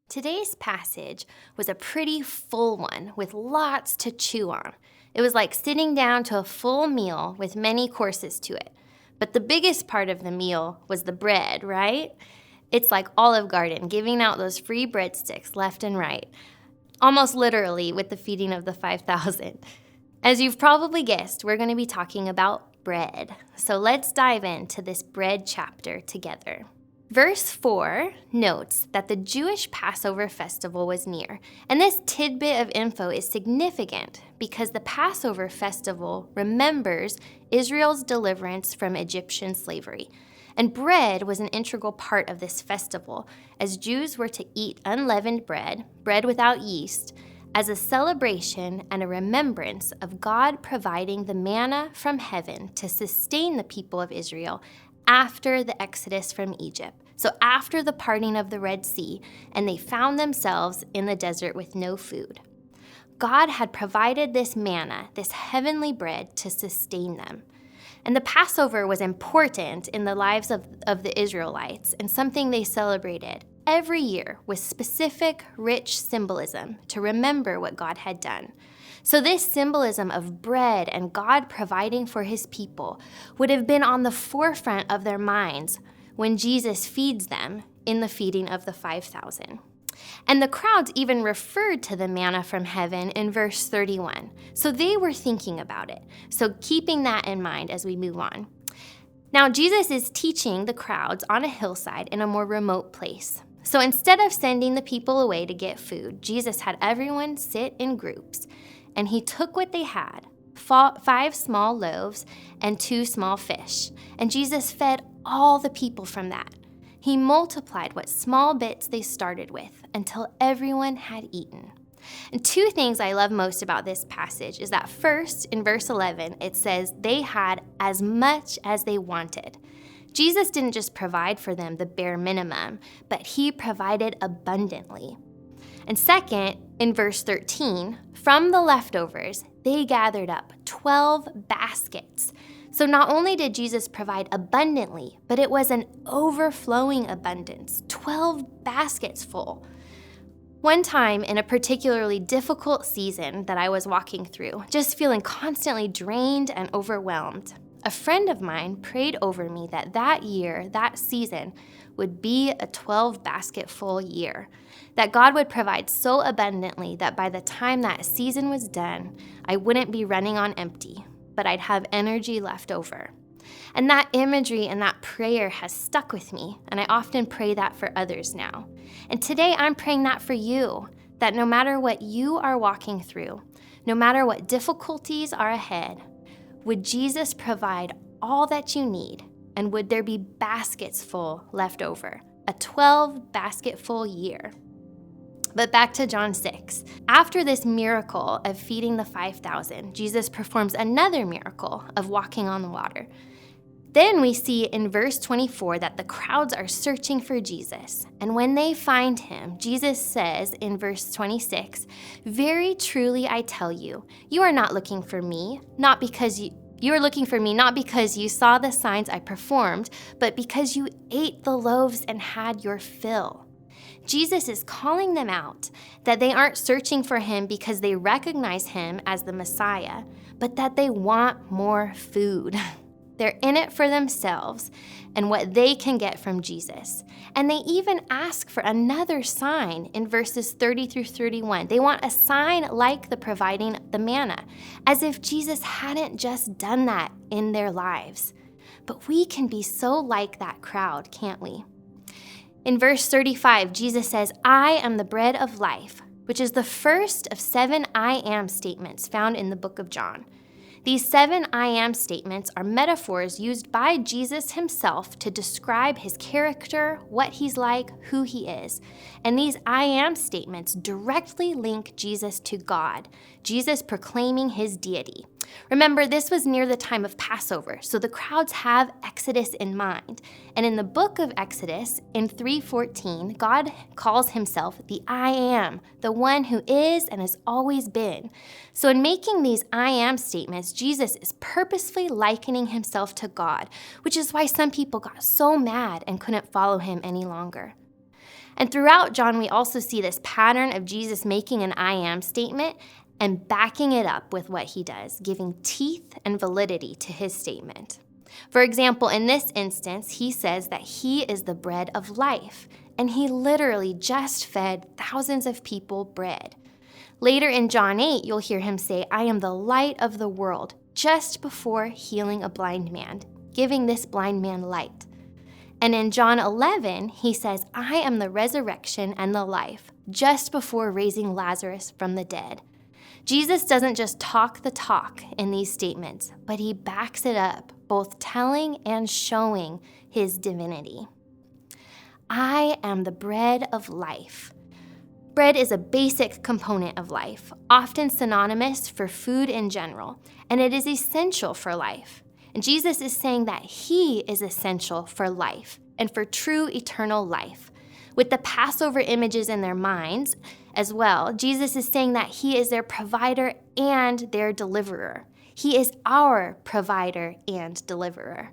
Today's passage was a pretty full one with lots to chew on. It was like sitting down to a full meal with many courses to it. But the biggest part of the meal was the bread, right? It's like Olive Garden giving out those free breadsticks left and right, almost literally with the feeding of the 5,000. As you've probably guessed, we're going to be talking about bread. So let's dive into this bread chapter together. Verse 4 notes that the Jewish Passover festival was near, and this tidbit of info is significant because the Passover festival remembers Israel's deliverance from Egyptian slavery, and bread was an integral part of this festival, as Jews were to eat unleavened bread, bread without yeast, as a celebration and a remembrance of God providing the manna from heaven to sustain the people of Israel after the exodus from Egypt. So after the parting of the Red Sea, and they found themselves in the desert with no food. God had provided this manna, this heavenly bread, to sustain them. And the Passover was important in the lives of the Israelites and something they celebrated every year with specific, rich symbolism to remember what God had done. So this symbolism of bread and God providing for his people would have been on the forefront of their minds when Jesus feeds them in the feeding of the 5,000. And the crowds even referred to the manna from heaven in verse 31. So they were thinking about it. So keeping that in mind as we move on. Now, Jesus is teaching the crowds on a hillside in a more remote place. So instead of sending the people away to get food, Jesus had everyone sit in groups, and he took what they had, 5 small loaves and 2 small fish, and Jesus fed all the people from that. He multiplied what small bits they started with until everyone had eaten. And 2 things I love most about this passage is that first, in verse 11, it says they had as much as they wanted. Jesus didn't just provide for them the bare minimum, but he provided abundantly. And second, in verse 13, from the leftovers, they gathered up 12 baskets. So not only did Jesus provide abundantly, but it was an overflowing abundance, 12 baskets full. One time in a particularly difficult season that I was walking through, just feeling constantly drained and overwhelmed, a friend of mine prayed over me that year, that season, would be a 12 basket full year, that God would provide so abundantly that by the time that season was done, I wouldn't be running on empty, but I'd have energy left over. And that imagery and that prayer has stuck with me, and I often pray that for others now. And today I'm praying that for you, that no matter what you are walking through, no matter what difficulties are ahead, would Jesus provide all that you need, and would there be baskets full left over? A 12 basket full year. But back to John 6. After this miracle of feeding the 5,000, Jesus performs another miracle of walking on the water. Then we see in verse 24 that the crowds are searching for Jesus. And when they find him, Jesus says in verse 26, "Very truly I tell you, you are not looking for me, you are looking for me not because you saw the signs I performed, but because you ate the loaves and had your fill." Jesus is calling them out that they aren't searching for him because they recognize him as the Messiah, but that they want more food. They're in it for themselves and what they can get from Jesus. And they even ask for another sign in verses 30 through 31. They want a sign like the providing the manna, as if Jesus hadn't just done that in their lives. But we can be so like that crowd, can't we? In verse 35, Jesus says, "I am the bread of life," which is the first of 7 I am statements found in the book of John. These 7 I am statements are metaphors used by Jesus himself to describe his character, what he's like, who he is. And these I am statements directly link Jesus to God, Jesus proclaiming his deity. Remember, this was near the time of Passover, so the crowds have Exodus in mind. And in the book of Exodus, in 3:14, God calls himself the I am, the one who is and has always been. So in making these I am statements, Jesus is purposefully likening himself to God, which is why some people got so mad and couldn't follow him any longer. And throughout John, we also see this pattern of Jesus making an I am statement and backing it up with what he does, giving teeth and validity to his statement. For example, in this instance, he says that he is the bread of life, and he literally just fed thousands of people bread. Later in John 8, you'll hear him say, I am the light of the world, just before healing a blind man, giving this blind man light. And in John 11, he says, I am the resurrection and the life, just before raising Lazarus from the dead. Jesus doesn't just talk the talk in these statements, but he backs it up, both telling and showing his divinity. I am the bread of life. Bread is a basic component of life, often synonymous for food in general, and it is essential for life. And Jesus is saying that he is essential for life and for true eternal life. With the Passover images in their minds as well, Jesus is saying that he is their provider and their deliverer. He is our provider and deliverer.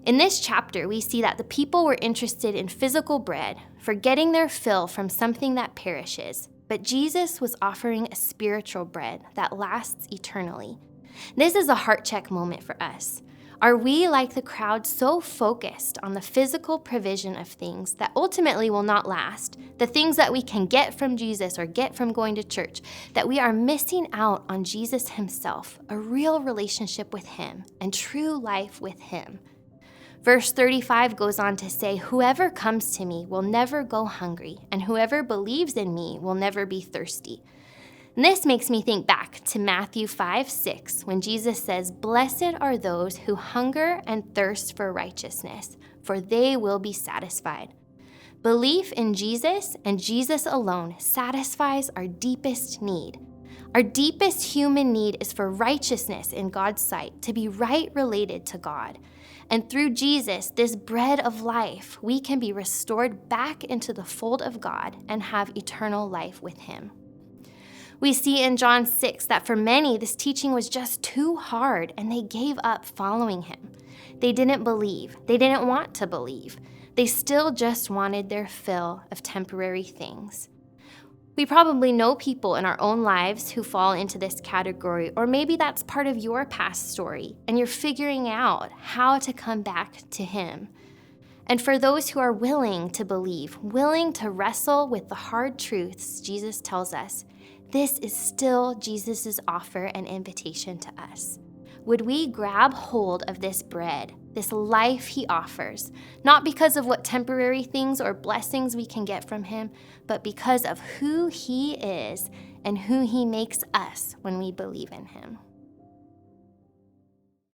In this chapter, we see that the people were interested in physical bread, for getting their fill from something that perishes, but Jesus was offering a spiritual bread that lasts eternally. This is a heart check moment for us. Are we, like the crowd, so focused on the physical provision of things that ultimately will not last, the things that we can get from Jesus or get from going to church, that we are missing out on Jesus himself, a real relationship with him, and true life with him? Verse 35 goes on to say, whoever comes to me will never go hungry, and whoever believes in me will never be thirsty. And this makes me think back to Matthew 5:6, when Jesus says, blessed are those who hunger and thirst for righteousness, for they will be satisfied. Belief in Jesus and Jesus alone satisfies our deepest need. Our deepest human need is for righteousness in God's sight, to be right related to God. And through Jesus, this bread of life, we can be restored back into the fold of God and have eternal life with him. We see in John 6 that for many, this teaching was just too hard and they gave up following him. They didn't believe. They didn't want to believe. They still just wanted their fill of temporary things. We probably know people in our own lives who fall into this category, or maybe that's part of your past story and you're figuring out how to come back to him. And for those who are willing to believe, willing to wrestle with the hard truths Jesus tells us, this is still Jesus' offer and invitation to us. Would we grab hold of this bread, this life he offers, not because of what temporary things or blessings we can get from him, but because of who he is and who he makes us when we believe in him?